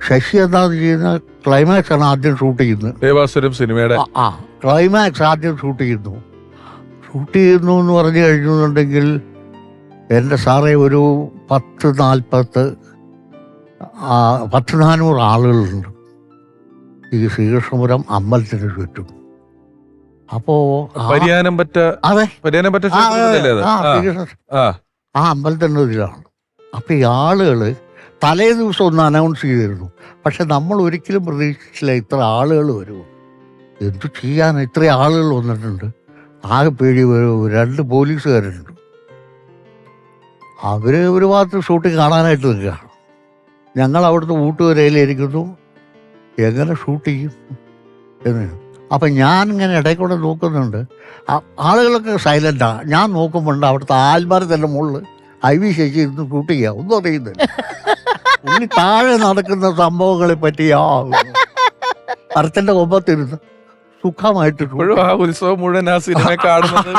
ശശി എന്താണെന്ന് ചെയ്യുന്ന ക്ലൈമാക്സ് ആണ് ആദ്യം ഷൂട്ട് ചെയ്യുന്നത്. ദേവാസുരം സിനിമയുടെ ക്ലൈമാക്സ് ആദ്യം ഷൂട്ട് ചെയ്യുന്നു എന്ന് പറഞ്ഞു കഴിഞ്ഞുണ്ടെങ്കിൽ എൻ്റെ സാറേ ഒരു 400 ആളുകളുണ്ട് ഈ ശ്രീകൃഷ്ണപുരം അമ്പലത്തിന് ചുറ്റും. അപ്പോ അതെ ആ അമ്പലത്തിൻ്റെ ഇതിലാണ്. അപ്പൊ ഈ ആളുകൾ തലേ ദിവസം ഒന്ന് അനൗൺസ് ചെയ്തിരുന്നു. പക്ഷെ നമ്മൾ ഒരിക്കലും പ്രതീക്ഷിച്ചില്ല ഇത്ര ആളുകൾ വരുമോ. എന്തു ചെയ്യാൻ ഇത്ര ആളുകൾ വന്നിട്ടുണ്ട്. ആകെ പേടി. 2 പോലീസുകാരുണ്ട്. അവര് ഒരു ഭാഗത്ത് ഷൂട്ടിങ് കാണാനായിട്ട് നിൽക്കുകയാണ്. ഞങ്ങൾ അവിടുത്തെ ഊട്ടുവരയിലിരിക്കുന്നു, എങ്ങനെ ഷൂട്ട് ചെയ്യും എന്ന്. അപ്പം ഞാനിങ്ങനെ ഇടയിൽ കൂടെ നോക്കുന്നുണ്ട്. ആളുകളൊക്കെ സൈലൻ്റാണ്. ഞാൻ നോക്കുമ്പോണ്ട് അവിടുത്തെ ആൽമരത്തിൻ്റെ മുകളിൽ IV ശശി ഇരുന്ന് ഷൂട്ട് ചെയ്യുക. ഒന്നും അറിയുന്നില്ല. ഉണ്ണി താഴെ നടക്കുന്ന സംഭവങ്ങളെ പറ്റി മരത്തിൻ്റെ കൊമ്പത്തിരുന്ന് സുഖമായിട്ട് ഉത്സവം മുഴുവൻ ആ സിനിമ കാണുന്നത്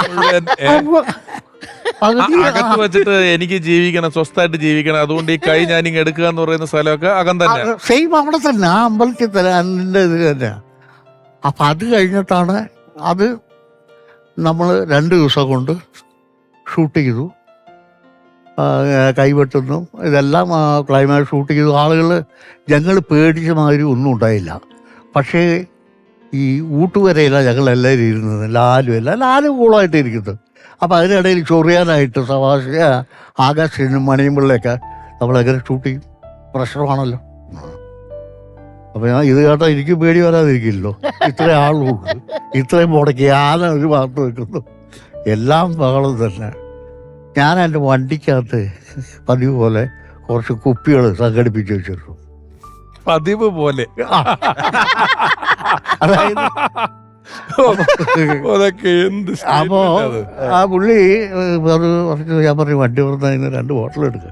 അകത്ത് വെച്ചിട്ട് എനിക്ക് ജീവിക്കണം, സ്വസ്ഥമായിട്ട് ജീവിക്കണം, അതുകൊണ്ട് ഈ കൈ ഞാനിങ്ങ് എടുക്കുക എന്ന് പറയുന്ന സ്ഥലമൊക്കെ അകം തന്നെ സെയിം അവിടെ തന്നെ ആ അമ്പലത്തിൽ തന്നെ അതിൻ്റെ ഇത് തന്നെയാണ്. അപ്പം അത് കഴിഞ്ഞിട്ടാണ് അത് നമ്മൾ 2 ദിവസം കൊണ്ട് ഷൂട്ട് ചെയ്തു. കൈവെട്ടുന്നു ഇതെല്ലാം ക്ലൈമാക്സ് ഷൂട്ട് ചെയ്തു. ആളുകൾ ഞങ്ങൾ പേടിച്ച മാതിരി ഒന്നും ഉണ്ടായില്ല. പക്ഷേ ഈ ഊട്ടുവരയിലാണ് ഞങ്ങളെല്ലാവരും ഇരുന്നത്. ലാലും കൂളമായിട്ട് ഇരിക്കുന്നത്. അപ്പം അതിനിടയിൽ ചൊറിയാനായിട്ട് ആകാശിനും മണിയുമ്പിള്ളയൊക്കെ നമ്മളെങ്ങനെ ഷൂട്ട് ചെയ്യും. പ്രശ്നമാണല്ലോ. അപ്പം ഞാൻ ഇത് കേട്ടാൽ എനിക്ക് പേടി വരാതിരിക്കില്ലല്ലോ. ഇത്രയും ആളുണ്ട്, ഇത്രയും മുടക്കി ആന ഒരു ഭാഗത്ത് വെക്കുന്നു, എല്ലാം ബഹളം തന്നെ. ഞാൻ എൻ്റെ വണ്ടിക്കകത്ത് പതിവ് പോലെ കുറച്ച് കുപ്പികൾ സംഘടിപ്പിച്ച് വെച്ചിരുന്നു. പതിവ് പോലെ അതായത് അപ്പോ ആ പുള്ളി ഞാൻ പറഞ്ഞു വണ്ടി പറഞ്ഞ 2 ബോട്ടിൽ എടുക്കുക.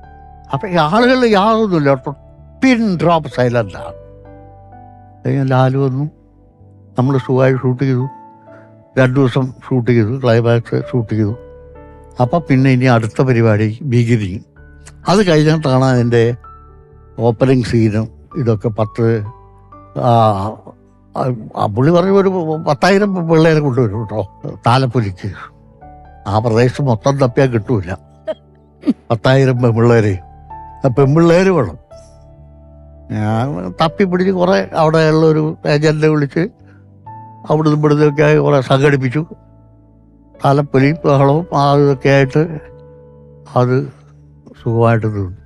അപ്പൊ ഈ ആളുകൾ യാതൊന്നുമില്ല, പിൻ ഡ്രോപ്പ് സൈലന്റാണ്. ലാലു വന്നു, നമ്മൾ സുഖമായി ഷൂട്ട് ചെയ്തു. 2 ദിവസം ഷൂട്ട് ചെയ്തു, ക്ലൈമാക്സ് ഷൂട്ട് ചെയ്തു. അപ്പം പിന്നെ ഇനി അടുത്ത പരിപാടി ബിഗിനിങ്. അത് കഴിഞ്ഞിട്ടാണ് അതിൻ്റെ ഓപ്പണിങ് സീനും ഇതൊക്കെ. പുള്ളി പറഞ്ഞ ഒരു 10,000 പിള്ളേരെ കൊണ്ടുവരും കേട്ടോ താലപ്പൊലിക്ക്. ആ പ്രദേശം മൊത്തം തപ്പിയാൽ കിട്ടൂല. 10,000 പെൺപിള്ളേര് വേണം. ഞാൻ തപ്പിപ്പിടിച്ച് കുറേ അവിടെയുള്ളൊരു ഏജൻറ്റിനെ വിളിച്ച് അവിടുന്ന് ഇവിടുന്നൊക്കെ കുറേ സംഘടിപ്പിച്ചു. താലപ്പൊലിയും ബഹളവും ഇതൊക്കെ ആയിട്ട് അത് സുഖമായിട്ട് തീർന്നു.